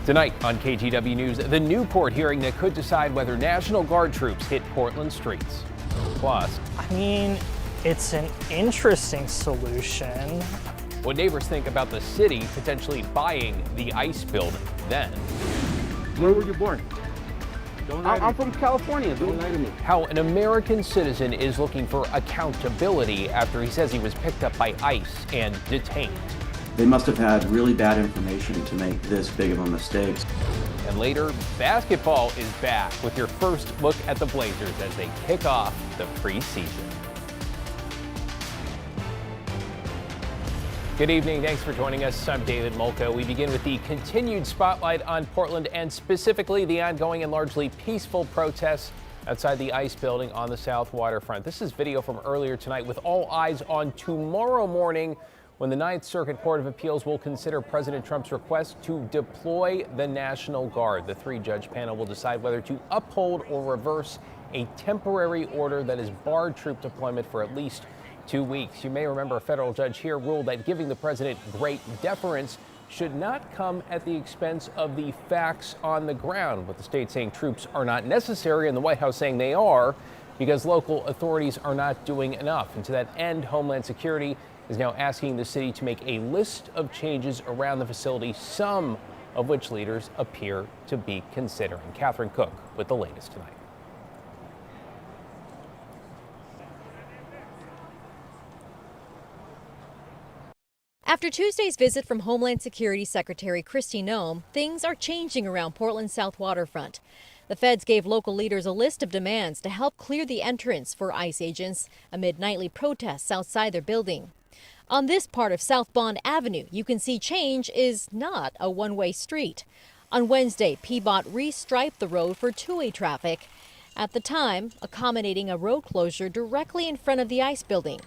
Tonight on KGW News, the Newport hearing that could decide whether National Guard troops hit Portland streets. Plus, I mean, it's an interesting solution. what neighbors think about the city potentially buying the ice building. Then, where were you born? I'm from California. Don't lie to me. how an American citizen is looking for accountability after he says he was picked up by ICE and detained. They must have had really bad information to make this big of a mistake. And later, basketball is back with your first look at the Blazers as they kick off the preseason. Good evening. Thanks for joining us. I'm David Molko. We begin with the continued spotlight on Portland and specifically the ongoing and largely peaceful protests outside the ICE building on the South Waterfront. This is video from earlier tonight with all eyes on tomorrow morning, when the Ninth Circuit Court of Appeals will consider President Trump's request to deploy the National Guard. The three-judge panel will decide whether to uphold or reverse a temporary order that has barred troop deployment for at least 2 weeks. You may remember a federal judge here ruled that giving the president great deference should not come at the expense of the facts on the ground, with the state saying troops are not necessary and the White House saying they are because local authorities are not doing enough. And to that end, Homeland Security is now asking the city to make a list of changes around the facility, some of which leaders appear to be considering. Catherine Cook with the latest tonight. After Tuesday's visit from Homeland Security Secretary Kristi Noem, things are changing around Portland's South Waterfront. The feds gave local leaders a list of demands to help clear the entrance for ICE agents amid nightly protests outside their building. On this part of South Bond Avenue, you can see change is not a one-way street. On Wednesday, PBOT restriped the road for two-way traffic, at the time accommodating a road closure directly in front of the ICE building.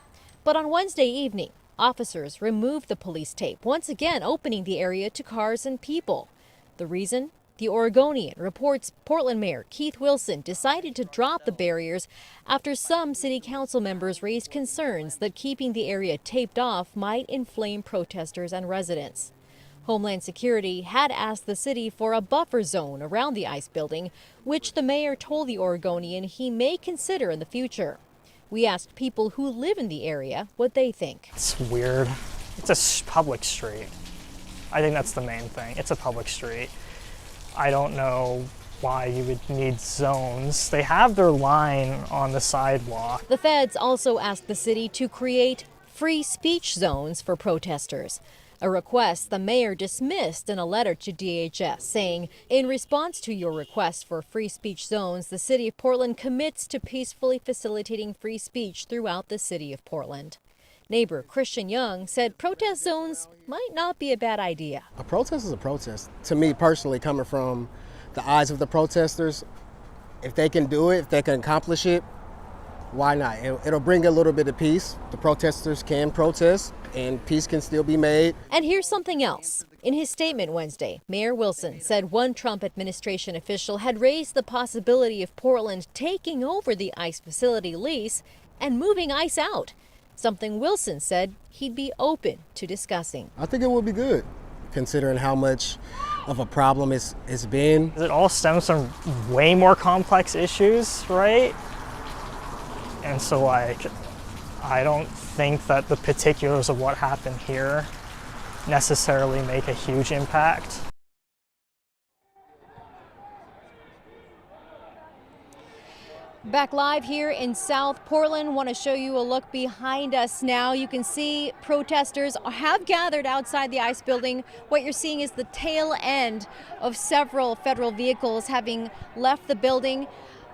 But on Wednesday evening, officers removed the police tape, once again opening the area to cars and people. The reason? The Oregonian reports Portland Mayor Keith Wilson decided to drop the barriers after some city council members raised concerns that keeping the area taped off might inflame protesters and residents. Homeland Security had asked the city for a buffer zone around the ICE building, which the mayor told the Oregonian he may consider in the future. We asked people who live in the area what they think. It's weird. It's a public street. I think that's the main thing. It's a public street. I don't know why you would need zones. They have their line on the sidewalk. The feds also asked the city to create free speech zones for protesters, a request the mayor dismissed in a letter to DHS, saying, in response to your request for free speech zones, the city of Portland commits to peacefully facilitating free speech throughout the city of Portland. Neighbor Christian Young said protest zones might not be a bad idea. A protest is a protest. To me personally, coming from the eyes of the protesters, if they can do it, if they can accomplish it, why not? It'll bring a little bit of peace. The protesters can protest and peace can still be made. And here's something else. In his statement Wednesday, Mayor Wilson said one Trump administration official had raised the possibility of Portland taking over the ICE facility lease and moving ICE out, something Wilson said he'd be open to discussing. I think it would be good, considering how much of a problem it's been. It all stems from way more complex issues, right? And so, I don't think that the particulars of what happened here necessarily make a huge impact. Back live here in South Portland. Want to show you a look behind us now. You can see protesters have gathered outside the ICE building. What you're seeing is the tail end of several federal vehicles having left the building.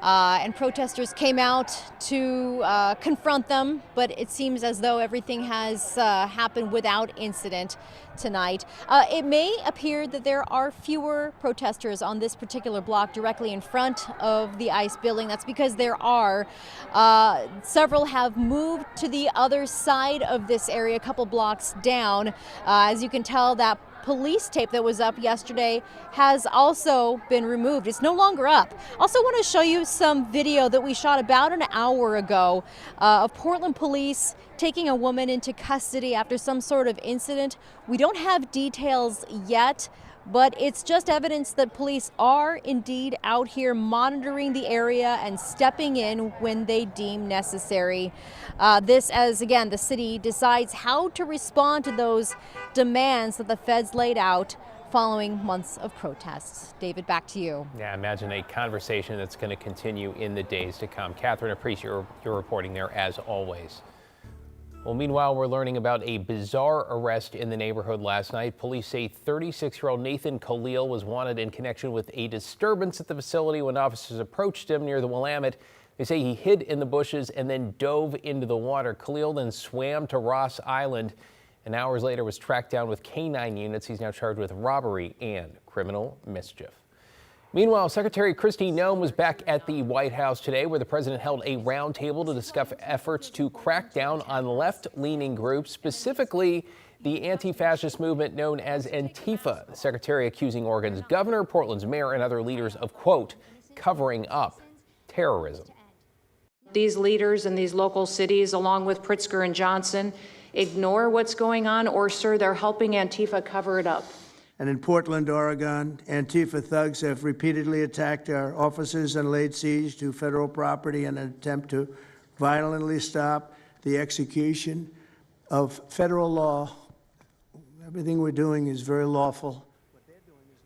And protesters came out to confront them, but it seems as though everything has happened without incident tonight. It may appear that there are fewer protesters on this particular block directly in front of the ICE building. That's because there are several have moved to the other side of this area, a couple blocks down. As you can tell, that police tape that was up yesterday has also been removed. It's no longer up. Also want to show you some video that we shot about an hour ago of Portland police taking a woman into custody after some sort of incident. We don't have details yet, but it's just evidence that police are indeed out here monitoring the area and stepping in when they deem necessary. This as, again, the city decides how to respond to those demands that the feds laid out following months of protests. David, back to you. Yeah, imagine a conversation that's going to continue in the days to come. Catherine, appreciate your reporting there as always. Well, meanwhile, we're learning about a bizarre arrest in the neighborhood last night. Police say 36-year-old Nathan Khalil was wanted in connection with a disturbance at the facility when officers approached him near the Willamette. They say he hid in the bushes and then dove into the water. Khalil then swam to Ross Island and hours later was tracked down with K-9 units. He's now charged with robbery and criminal mischief. Meanwhile, Secretary Kristi Noem was back at the White House today, where the president held a roundtable to discuss efforts to crack down on left-leaning groups, specifically the anti-fascist movement known as Antifa. The secretary accusing Oregon's governor, Portland's mayor, and other leaders of, quote, covering up terrorism. These leaders in these local cities, along with Pritzker and Johnson, ignore what's going on, or, sir, they're helping Antifa cover it up. And in Portland, Oregon, Antifa thugs have repeatedly attacked our offices and laid siege to federal property in an attempt to violently stop the execution of federal law. Everything we're doing is very lawful.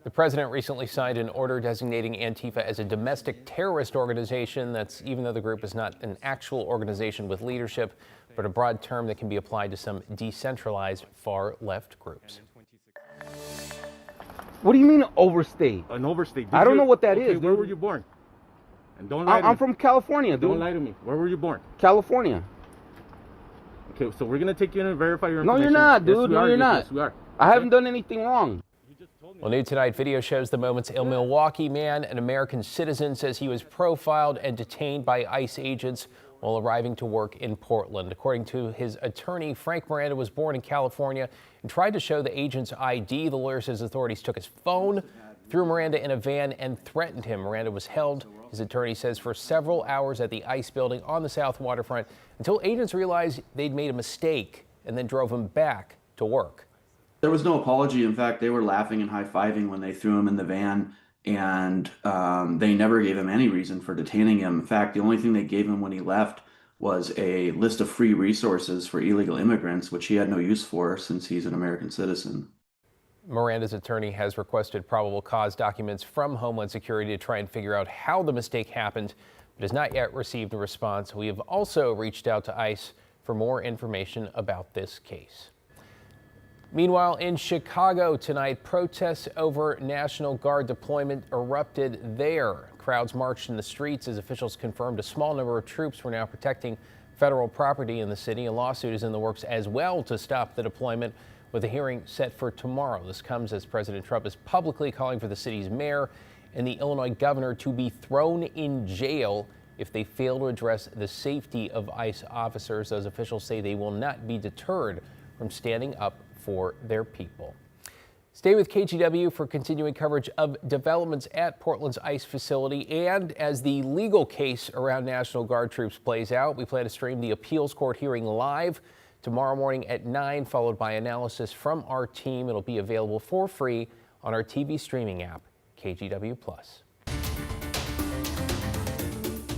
The president recently signed an order designating Antifa as a domestic terrorist organization. That's even though the group is not an actual organization with leadership, but a broad term that can be applied to some decentralized far-left groups. What do you mean overstay? An overstate. I don't know what that is. Where dude. were you born? And don't lie to me. I'm from California, dude. Don't lie to me. Where were you born? California. Okay, so we're gonna take you in and verify your No, information. you're not, dude. Yes, we No, are. you're not. Yes, we are. I haven't done anything wrong. Well, new tonight, video shows the moments a Milwaukee man, an American citizen, says he was profiled and detained by ICE agents while arriving to work in Portland. According to his attorney, Frank Miranda was born in California and tried to show the agent's ID. The lawyer says authorities took his phone, threw Miranda in a van, and threatened him. Miranda was held, his attorney says, for several hours at the ICE building on the South Waterfront until agents realized they'd made a mistake and then drove him back to work. There was no apology. In fact, they were laughing and high-fiving when they threw him in the van, and they never gave him any reason for detaining him. In fact, the only thing they gave him when he left was a list of free resources for illegal immigrants, which he had no use for since he's an American citizen. Miranda's attorney has requested probable cause documents from Homeland Security to try and figure out how the mistake happened, but has not yet received a response. We have also reached out to ICE for more information about this case. Meanwhile, in Chicago tonight, protests over National Guard deployment erupted there. Crowds marched in the streets as officials confirmed a small number of troops were now protecting federal property in the city. A lawsuit is in the works as well to stop the deployment, with a hearing set for tomorrow. This comes as President Trump is publicly calling for the city's mayor and the Illinois governor to be thrown in jail if they fail to address the safety of ICE officers. Those officials say they will not be deterred from standing up for their people. Stay with KGW for continuing coverage of developments at Portland's ICE facility, and as the legal case around National Guard troops plays out, we plan to stream the appeals court hearing live tomorrow morning at 9, followed by analysis from our team. It'll be available for free on our TV streaming app, KGW+.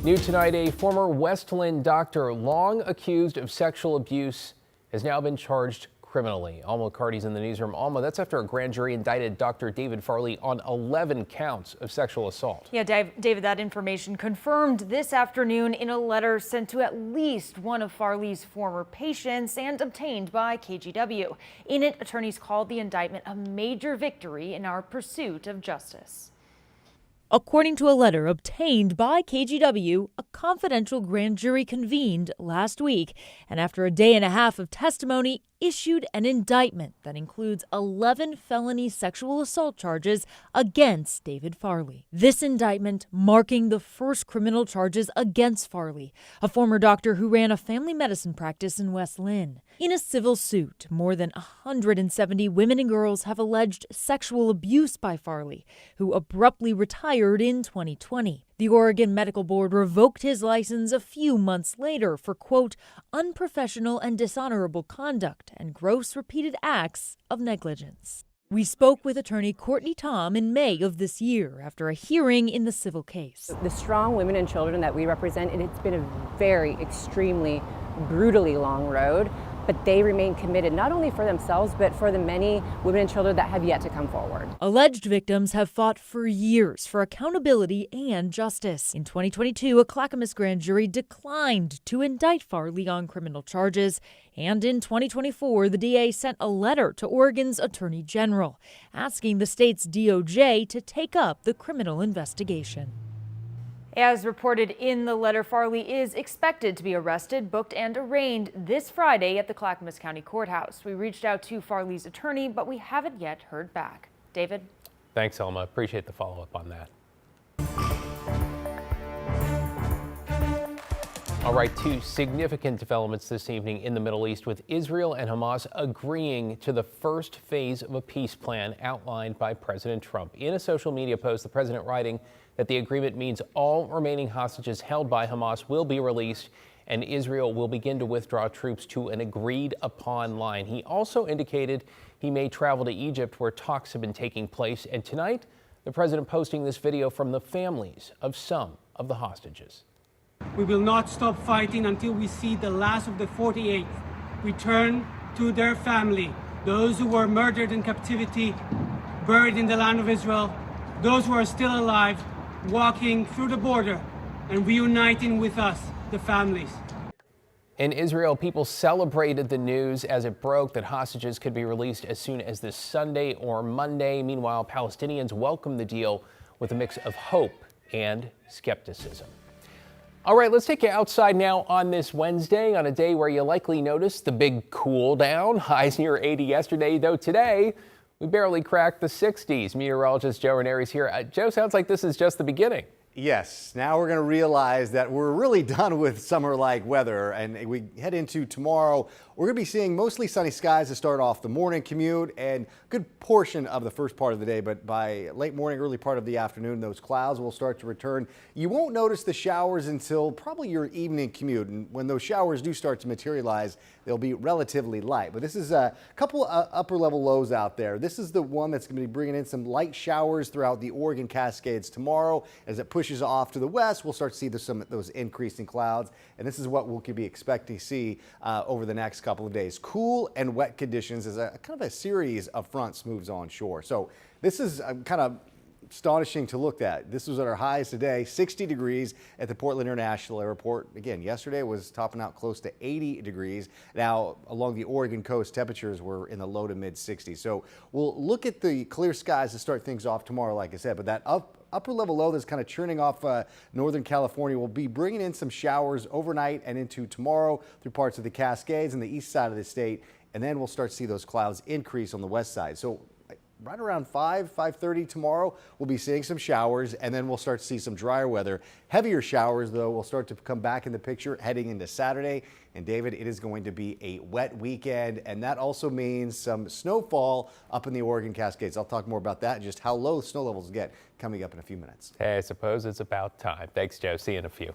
New tonight, a former Westland doctor long accused of sexual abuse has now been charged criminally. Alma McCarty's in the newsroom. Alma, that's after a grand jury indicted Dr. David Farley on 11 counts of sexual assault. Yeah, David, that information confirmed this afternoon in a letter sent to at least one of Farley's former patients and obtained by KGW. In it, attorneys called the indictment a major victory in our pursuit of justice. According to a letter obtained by KGW, a confidential grand jury convened last week, and after a day and a half of testimony, issued an indictment that includes 11 felony sexual assault charges against David Farley. This indictment marking the first criminal charges against Farley, a former doctor who ran a family medicine practice in West Lynn. In a civil suit, more than 170 women and girls have alleged sexual abuse by Farley, who abruptly retired in 2020. The Oregon Medical Board revoked his license a few months later for, quote, unprofessional and dishonorable conduct and gross repeated acts of negligence. We spoke with attorney Courtney Tom in May of this year after a hearing in the civil case. The strong women and children that we represent, and it's been a very extremely brutally long road, but they remain committed not only for themselves, but for the many women and children that have yet to come forward. Alleged victims have fought for years for accountability and justice. In 2022, a Clackamas grand jury declined to indict Farley on criminal charges. And in 2024, the DA sent a letter to Oregon's Attorney General asking the state's DOJ to take up the criminal investigation. As reported in the letter, Farley is expected to be arrested, booked, and arraigned this Friday at the Clackamas County Courthouse. We reached out to Farley's attorney, but we haven't yet heard back. David? Thanks, Elma. Appreciate the follow-up on that. All right, two significant developments this evening in the Middle East, with Israel and Hamas agreeing to the first phase of a peace plan outlined by President Trump. In a social media post, the president writing that the agreement means all remaining hostages held by Hamas will be released and Israel will begin to withdraw troops to an agreed upon line. He also indicated he may travel to Egypt, where talks have been taking place. And tonight, the president posting this video from the families of some of the hostages. We will not stop fighting until we see the last of the 48 return to their family. Those who were murdered in captivity, buried in the land of Israel, those who are still alive, walking through the border and reuniting with us, the families. In Israel, people celebrated the news as it broke that hostages could be released as soon as this Sunday or Monday. Meanwhile, Palestinians welcomed the deal with a mix of hope and skepticism. All right, let's take you outside now on this Wednesday, on a day where you likely noticed the big cool down. Highs near 80 yesterday, though today we barely cracked the 60s. Meteorologist Joe Ranieri's here. Joe, sounds like this is just the beginning. Yes, now we're going to realize that we're really done with summer-like weather, and we head into tomorrow. We're going to be seeing mostly sunny skies to start off the morning commute and a good portion of the first part of the day, but by late morning, early part of the afternoon, those clouds will start to return. You won't notice the showers until probably your evening commute, and when those showers do start to materialize, they'll be relatively light. But this is a couple of upper-level lows out there. This is the one that's going to be bringing in some light showers throughout the Oregon Cascades tomorrow. As it pushes off to the west, we'll start to see those increasing clouds, and this is what we could be expecting to see over the next couple of days. Cool and wet conditions as a kind of a series of fronts moves onshore. So this is kind of astonishing to look at. This was at our highs today, 60 degrees at the Portland International Airport. Again, yesterday was topping out close to 80 degrees. Now, along the Oregon coast, temperatures were in the low to mid 60s. So we'll look at the clear skies to start things off tomorrow, like I said, but that upper level low that's kind of churning off Northern California will be bringing in some showers overnight and into tomorrow through parts of the Cascades and the east side of the state. And then we'll start to see those clouds increase on the west side. So right around 5:30 tomorrow, we'll be seeing some showers, and then we'll start to see some drier weather. Heavier showers, though, will start to come back in the picture heading into Saturday. And David, it is going to be a wet weekend, and that also means some snowfall up in the Oregon Cascades. I'll talk more about that and just how low snow levels get coming up in a few minutes. Hey, I suppose it's about time. Thanks, Joe. See you in a few.